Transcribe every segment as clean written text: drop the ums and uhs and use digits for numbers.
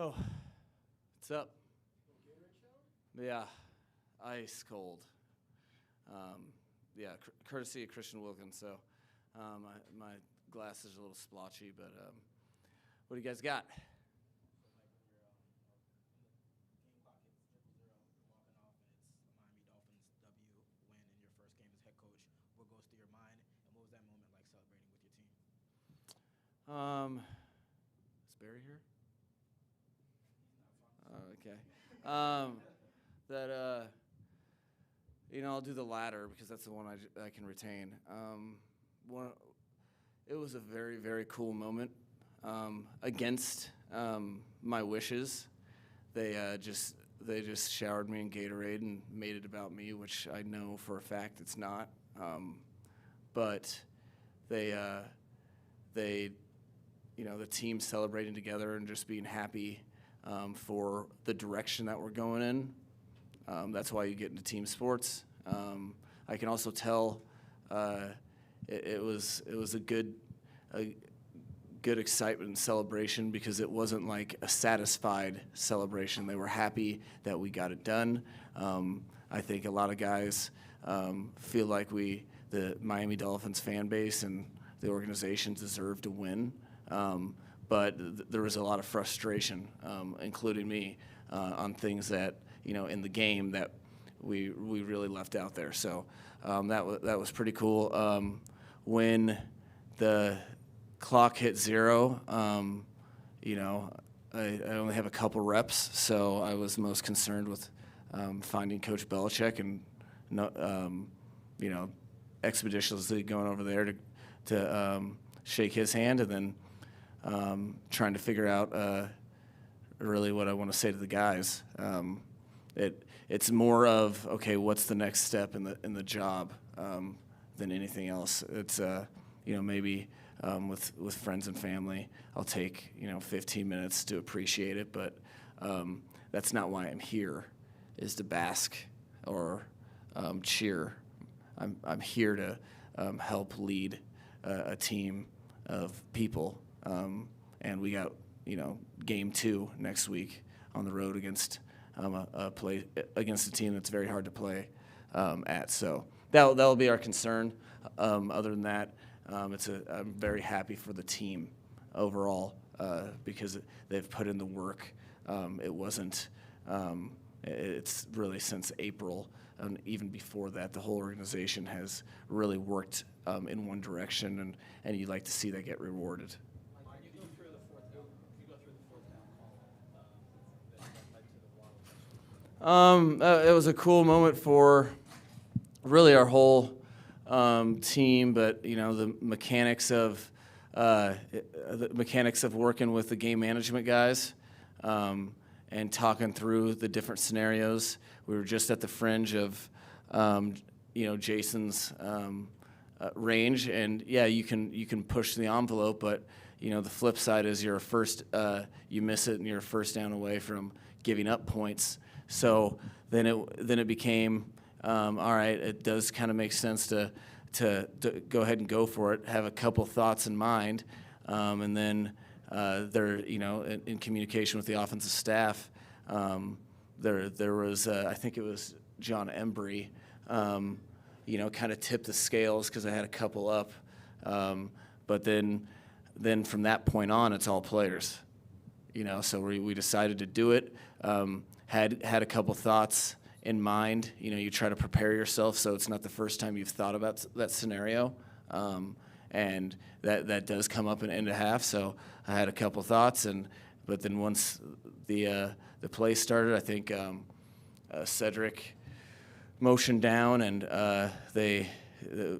Oh, what's up? Yeah, ice cold. Courtesy of Christian Wilkins. So my glass is a little splotchy, but what do you guys got? Is Barry here? Okay. I'll do the latter because that's the one I can retain. It was a very, very cool moment. Against my wishes, they just showered me in Gatorade and made it about me, which I know for a fact it's not. But the team celebrating together and just being happy for the direction that we're going in. That's why you get into team sports. I can also tell it was a good excitement and celebration because it wasn't like a satisfied celebration. They were happy that we got it done. I think a lot of guys feel like the Miami Dolphins fan base and the organization deserve to win. But there was a lot of frustration, including me, on things that, in the game that we really left out there. So that was pretty cool. When the clock hit 0, I only have a couple reps, so I was most concerned with finding Coach Belichick and expeditiously going over there to shake his hand, and then trying to figure out really what I want to say to the guys. It's more of, okay, what's the next step in the job than anything else. It's maybe with friends and family, I'll take 15 minutes to appreciate it, but that's not why I'm here, is to bask or cheer. I'm here to help lead a team of people, and we got game 2 next week on the road against a team that's very hard to play at. So that'll be our concern. Other than that, I'm very happy for the team overall because they've put in the work. It's really since April, and even before that, the whole organization has really worked in one direction, and you'd like to see that get rewarded. It was a cool moment for really our whole team, but the mechanics of working with the game management guys and talking through the different scenarios. We were just at the fringe of Jason's range, and you can push the envelope, but the flip side is you miss it and you're first down away from giving up points. So then it became all right. It does kind of make sense to go ahead and go for it. Have a couple thoughts in mind, and then in communication with the offensive staff, there was I think it was John Embry, kind of tipped the scales because I had a couple up, but then from that point on, it's all players. So we decided to do it. Had a couple thoughts in mind. You try to prepare yourself so it's not the first time you've thought about that scenario, and that does come up in end of half. So I had a couple thoughts, but then once the play started, I think Cedric motioned down, and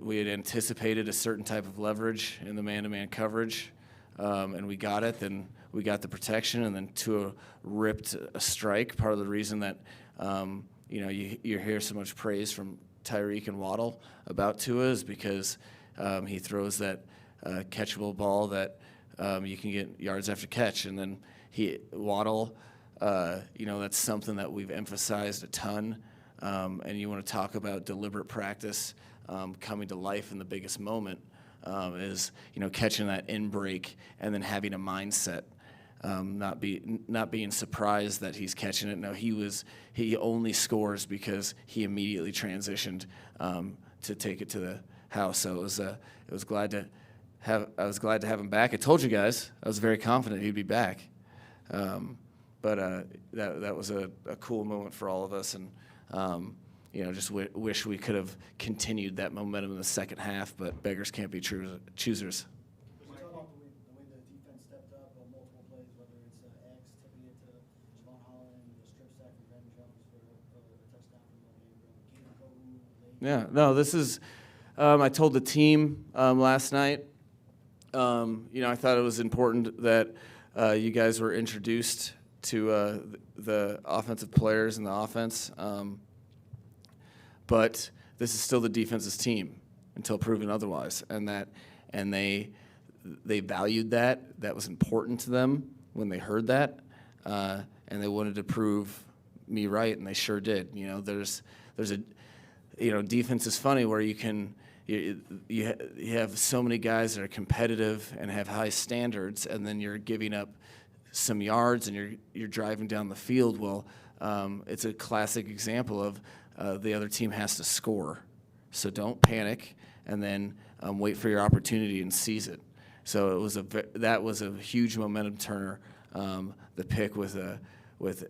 we had anticipated a certain type of leverage in the man-to-man coverage, and we got it. Then we got the protection, and then Tua ripped a strike. Part of the reason that you hear so much praise from Tyreek and Waddle about Tua is because he throws that catchable ball that you can get yards after catch, and then Waddle. That's something that we've emphasized a ton. And you want to talk about deliberate practice coming to life in the biggest moment is catching that in break and then having a mindset. not being surprised that he's catching it. No, he only scores because he immediately transitioned to take it to the house. So I was glad to have him back. I told you guys I was very confident he'd be back. But that was a cool moment for all of us, and just wish we could have continued that momentum in the second half. But beggars can't be choosers. The way the defense stepped up on multiple plays, whether it's X tipping it to Javon Holland, the strip sack from Ben Jones for a touchdown from Ingram. Yeah, no, this is. I told the team last night. I thought it was important that you guys were introduced to the offensive players and the offense. But this is still the defense's team until proven otherwise, and they valued that. That was important to them when they heard that, and they wanted to prove me right, and they sure did. There's a defense is funny where you have so many guys that are competitive and have high standards, and then you're giving up some yards and you're driving down the field. Well, it's a classic example of the other team has to score, so don't panic, and then wait for your opportunity and seize it. So that was a huge momentum turner. The pick with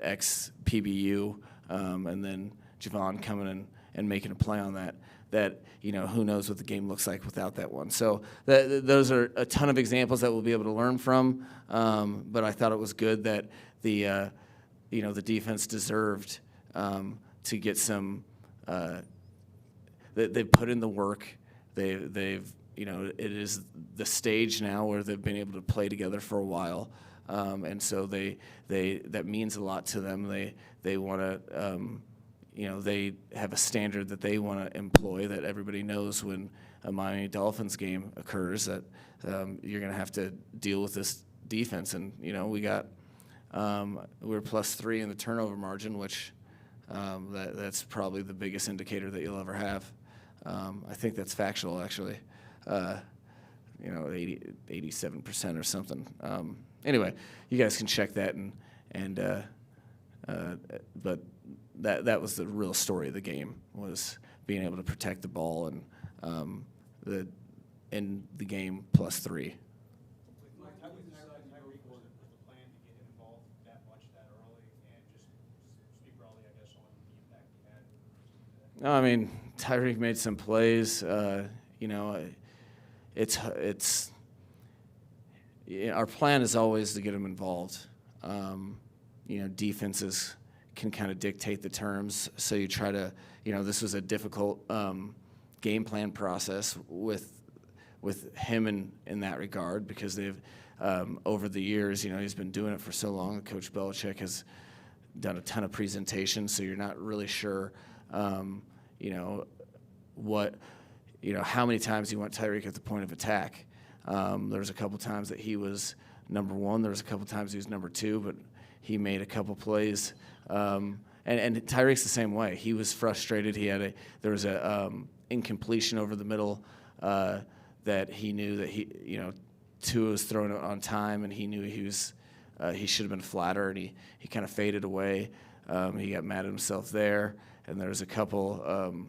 ex PBU, and then Javon coming in and making a play on that. Who knows what the game looks like without that one. So those are a ton of examples that we'll be able to learn from. But I thought it was good that the defense deserved to get some. They put in the work. It is the stage now where they've been able to play together for a while, and so that means a lot to them. They want to. They have a standard that they want to employ, that everybody knows when a Miami Dolphins game occurs, that you're going to have to deal with this defense. And, we were +3 in the turnover margin, which that's probably the biggest indicator that you'll ever have. I think that's factual, actually. 87% or something. Anyway, you guys can check that, but that was the real story of the game, was being able to protect the ball and in the game +3. How was Tyreek was the plan to get him involved that much that early, and just speak broadly, I guess, on the impact he had? No, I mean, Tyreek made some plays. Our plan is always to get him involved. Defenses can kind of dictate the terms, so you try to. This was a difficult game plan process with him in that regard, because they've over the years, he's been doing it for so long. Coach Belichick has done a ton of presentations, so you're not really sure, how many times you want Tyreek at the point of attack. There was a couple times that he was number 1. There was a couple times he was number 2, but he made a couple plays. And Tyreek's the same way. He was frustrated. There was a incompletion over the middle that he knew that Tua was throwing it on time, and he knew he should have been flatter, and he kind of faded away. He got mad at himself there, and there was a couple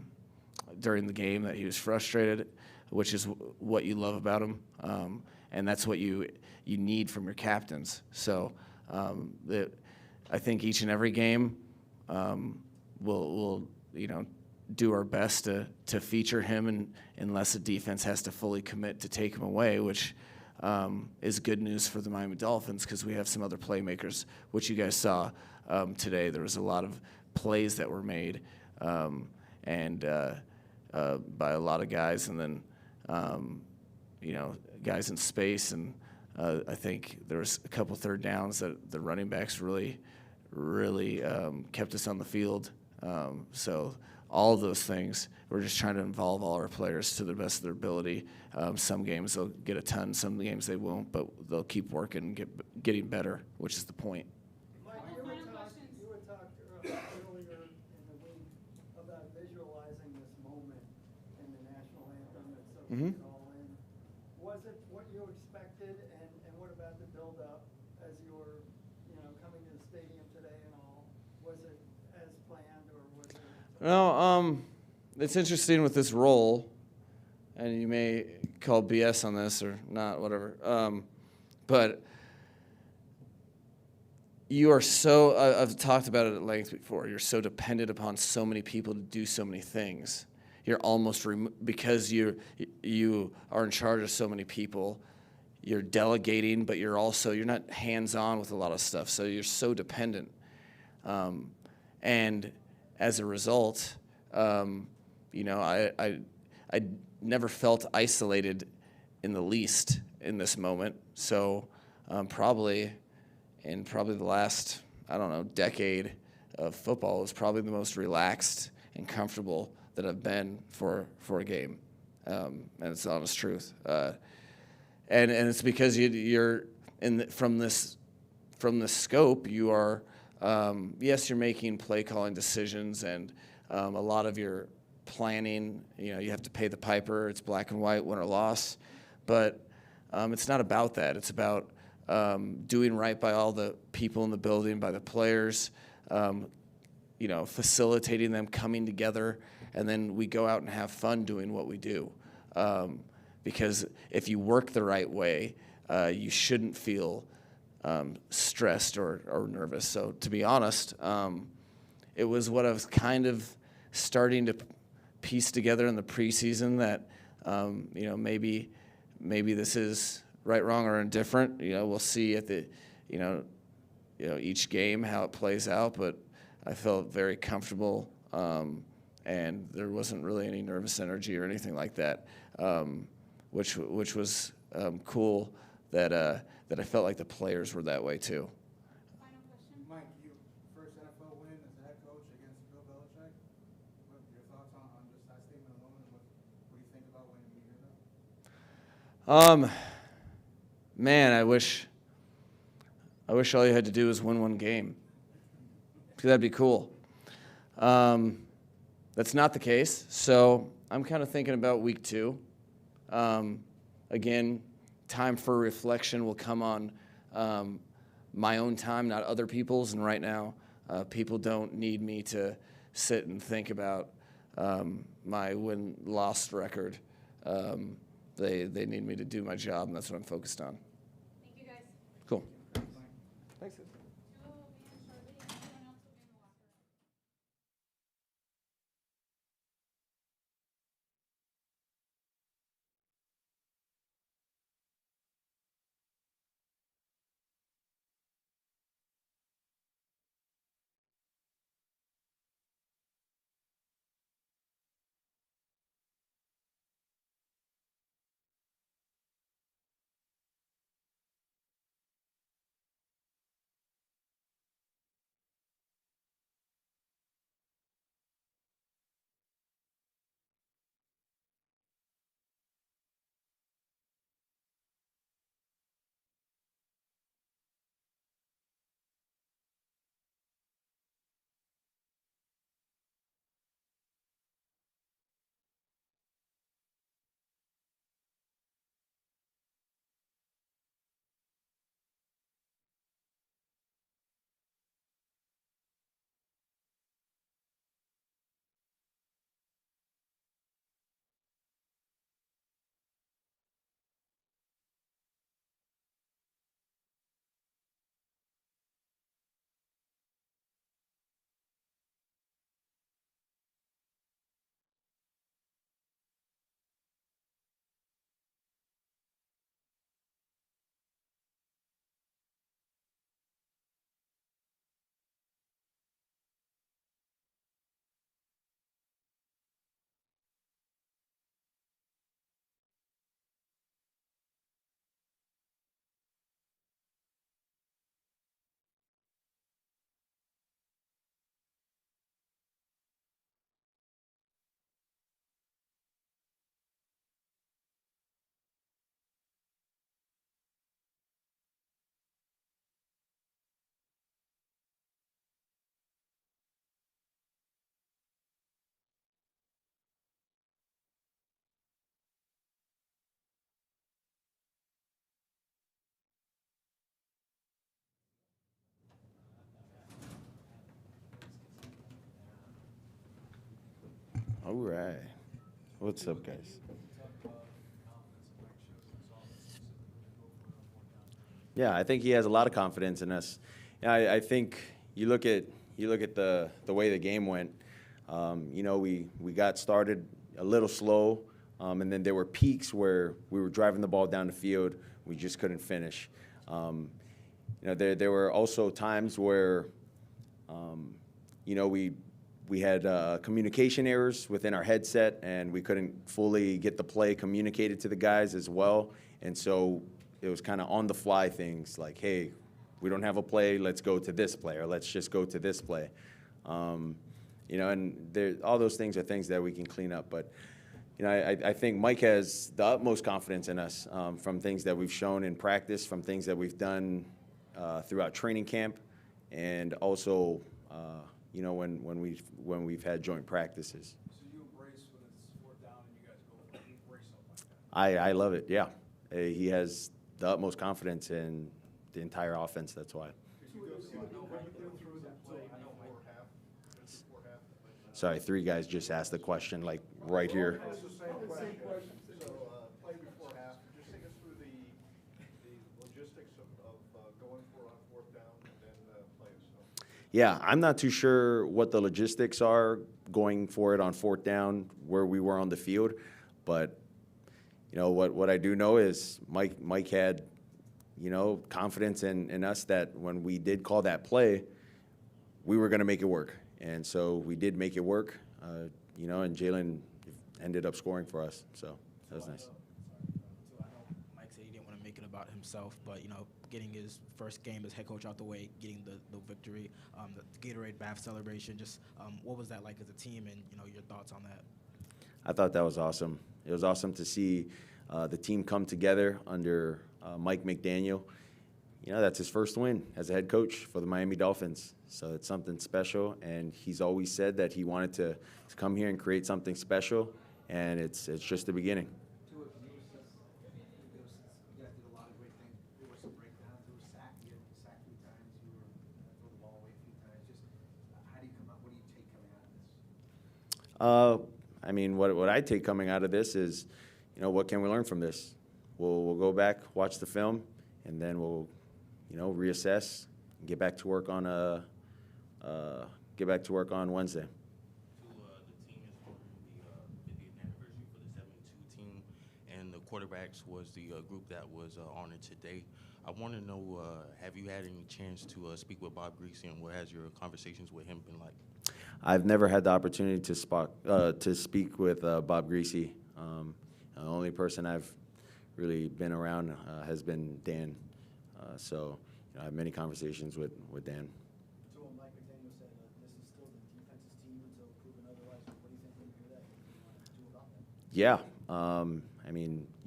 during the game that he was frustrated, which is what you love about him, and that's what you need from your captains. So I think each and every game we'll do our best to feature him, and unless the defense has to fully commit to take him away, which is good news for the Miami Dolphins, because we have some other playmakers, which you guys saw today. There was a lot of plays that were made, and by a lot of guys, and then guys in space, and I think there was a couple third downs that the running backs really kept us on the field. So all of those things, we're just trying to involve all our players to the best of their ability. Some games they'll get a ton, some games they won't, but they'll keep working and getting better, which is the point. Mike, you were talking earlier in the week about visualizing this moment in the national anthem that's so Mm-hmm. it all in. Was it what you expected, and what about the build-up as you were No, it's interesting with this role, and you may call BS on this or not, whatever. But you are so, I've talked about it at length before, you're so dependent upon so many people to do so many things. You're almost, because you are in charge of so many people, you're delegating, but you're not hands-on with a lot of stuff, so you're so dependent. And as a result, I never felt isolated in the least in this moment. So probably the last, I don't know, decade of football is probably the most relaxed and comfortable that I've been for a game. And it's the honest truth. And it's because you're from this scope, you are, yes, you're making play calling decisions, and a lot of your planning, you have to pay the piper. It's black and white, win or loss. But it's not about that. It's about doing right by all the people in the building, by the players, facilitating them coming together, and then we go out and have fun doing what we do. Because if you work the right way, you shouldn't feel stressed or nervous. So to be honest, it was what I was kind of starting to piece together in the preseason that, maybe this is right, wrong, or indifferent. We'll see at the, each game how it plays out. But I felt very comfortable, and there wasn't really any nervous energy or anything like that, which was cool. That I felt like the players were that way too. Final question. Mike, you first NFL win as a head coach against Bill Belichick. What your thoughts on just that statement alone, and what do you think about when you hear that? Man, I wish all you had to do was win one game. That'd be cool. That's not the case. So I'm kind of thinking about week 2. Again, time for reflection will come on my own time, not other people's. And right now, people don't need me to sit and think about my win-loss record. They need me to do my job, and that's what I'm focused on. Thank you, guys. Cool. Thanks. All right. What's up, guys? Yeah, I think he has a lot of confidence in us. Yeah, I think you look at the way the game went. We got started a little slow, and then there were peaks where we were driving the ball down the field, we just couldn't finish. There were also times where we had communication errors within our headset, and we couldn't fully get the play communicated to the guys as well. And so it was kind of on the fly things like, hey, we don't have a play, let's go to this play, or let's just go to this play. And all those things are things that we can clean up. But I think Mike has the utmost confidence in us from things that we've shown in practice, from things that we've done throughout training camp, and also when we've had joint practices. So you embrace when it's fourth down and you guys go for it, you embrace something like that? I love it. Yeah, he has the utmost confidence in the entire offense. That's why. Sorry, three guys just asked the question like right here. It's the same question. So, play before half, just take us through the logistics of going for it on fourth down and then play it. So. Yeah, I'm not too sure what the logistics are going for it on fourth down, where we were on the field, but what I do know is Mike had confidence in us that when we did call that play, we were going to make it work. And so we did make it work, and Jalen ended up scoring for us. So that was nice. So I know Mike said he didn't want to make it about himself, but, getting his first game as head coach out the way, getting the victory, the Gatorade bath celebration, just what was that like as a team and, your thoughts on that? I thought that was awesome. It was awesome to see the team come together under Mike McDaniel. That's his first win as a head coach for the Miami Dolphins. So it's something special, and he's always said that he wanted to come here and create something special, and it's just the beginning. You guys did a lot of great things. There were some breakdowns. There was sacked. You were sacked 3 times. You were throw the ball away a few times. Just how do you come out? What do you take coming out of this? What I take coming out of this is, what can we learn from this? We'll go back, watch the film, and then we'll, reassess, and get back to work on Wednesday. The team is honoring the 50th anniversary for the 72 team, and the quarterbacks was the group that was honored today. I want to know, have you had any chance to speak with Bob Greasy, and what has your conversations with him been like? I've never had the opportunity to speak with Bob Greasy. The only person I've really been around has been Dan. So I have many conversations with Dan. So when Mike McDaniel said this is still the defense's team until proven otherwise, what do you think when you hear that? What do you want to do about that? Yeah.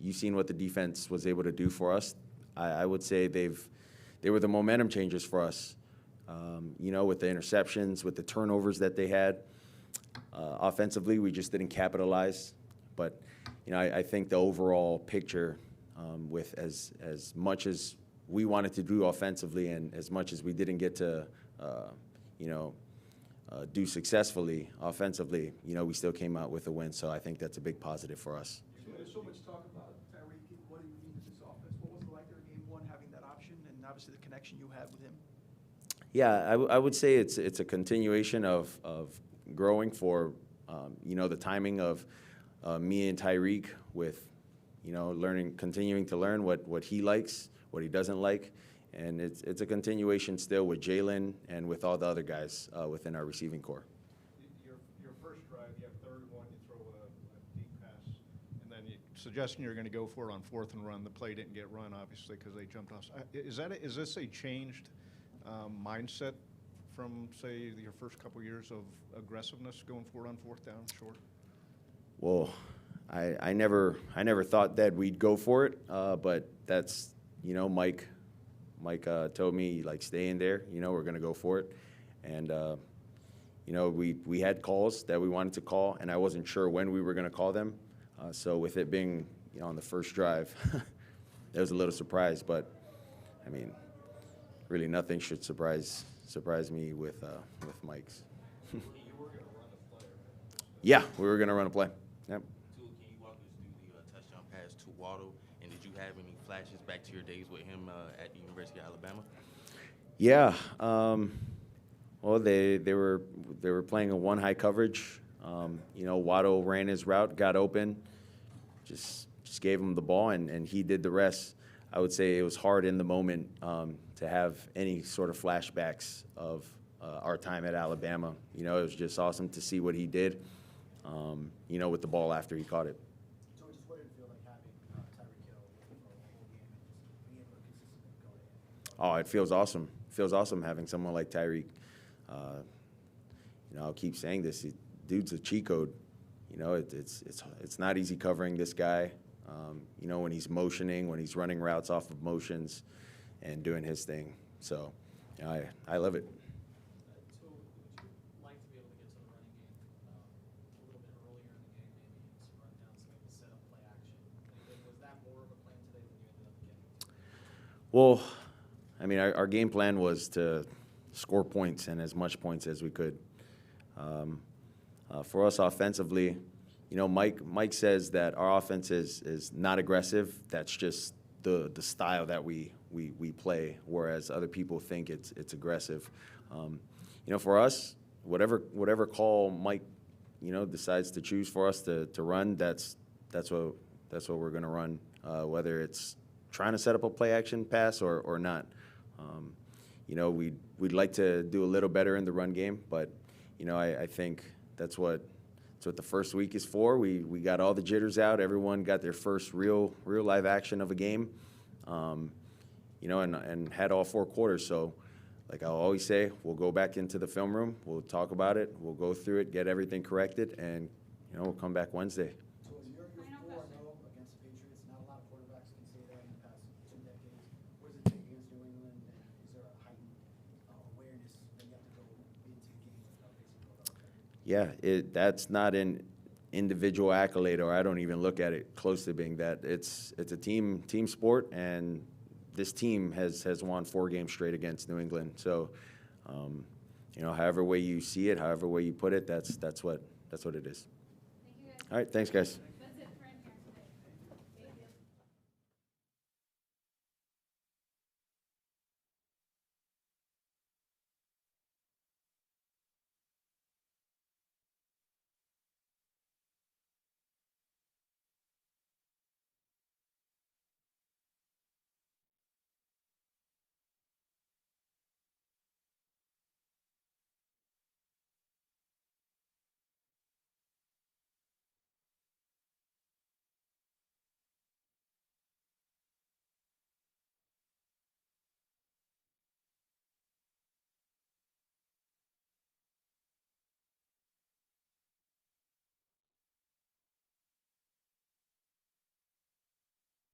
You've seen what the defense was able to do for us. I would say they were the momentum changers for us. With the interceptions, with the turnovers that they had. Offensively, we just didn't capitalize. But, I think the overall picture with as much as we wanted to do offensively and as much as we didn't get to, do successfully offensively, we still came out with a win. So I think that's a big positive for us. There's so much talk about Tyreek and what he would mean to this offense. What was it like during game one, having that option, and obviously the connection you had with him? Yeah, I would say it's a continuation of growing for, the timing of me and Tyreek with, continuing to learn what he likes, what he doesn't like. And it's a continuation still with Jalen and with all the other guys within our receiving corps. Your first drive, you have third and 1, you throw a deep pass, and then you suggesting you're going to go for it on fourth and run. The play didn't get run, obviously, because they jumped off. Is this a changed mindset from, say, your first couple years of aggressiveness going forward on fourth down short? Well, I never thought that we'd go for it, but that's, Mike told me, like, stay in there, we're going to go for it. And, we had calls that we wanted to call, and I wasn't sure when we were going to call them. So with it being, on the first drive, it was a little surprise, but, really nothing should surprise me with Mike's. You were going to run the play, right? Yeah, we were gonna run a play. Yep. Tua, can you walk us through the touchdown pass to Waddle? And did you have any flashes back to your days with him at the University of Alabama? Yeah. Well, they were playing a one high coverage. Waddle ran his route, got open, just gave him the ball, and he did the rest. I would say it was hard in the moment to have any sort of flashbacks of our time at Alabama. It was just awesome to see what he did, with the ball after he caught it. So just what did it feel like having Tyreek Hill for a whole game and just being able to consistently go ahead? Oh, it feels awesome. It feels awesome having someone like Tyreek. I'll keep saying this. Dude's a cheat code. It's not easy covering this guy. When he's motioning, when he's running routes off of motions, and doing his thing. So, I love it. So would you like to be able to get to the running game a little bit earlier in the game, maybe some run downs, maybe set up play action? Was that more of a plan today than you ended up getting? Well, our game plan was to score points and as much points as we could. For us offensively, Mike says that our offense is not aggressive. That's just the style that we play, whereas other people think it's aggressive. For us, whatever call Mike decides to choose for us to run, that's what we're going to run, whether it's trying to set up a play action pass or not. We'd like to do a little better in the run game, but I think that's what the first week is for. We got all the jitters out. Everyone got their first real live action of a game, and had all 4 quarters. So, like I'll always say, we'll go back into the film room. We'll talk about it. We'll go through it, get everything corrected, and we'll come back Wednesday. So you're 4-0 against the Patriots. Not a lot of quarterbacks can say that in the past 2 decades. What does it take against New England? And is there a heightened awareness that you have to go into the game without facing Bill Belichick? Yeah, that's not an individual accolade, or I don't even look at it close to being that. It's a team sport, and this team has won 4 games straight against New England. So, however way you see it, however way you put it, that's what it is. Thank you guys. All right, thanks, guys.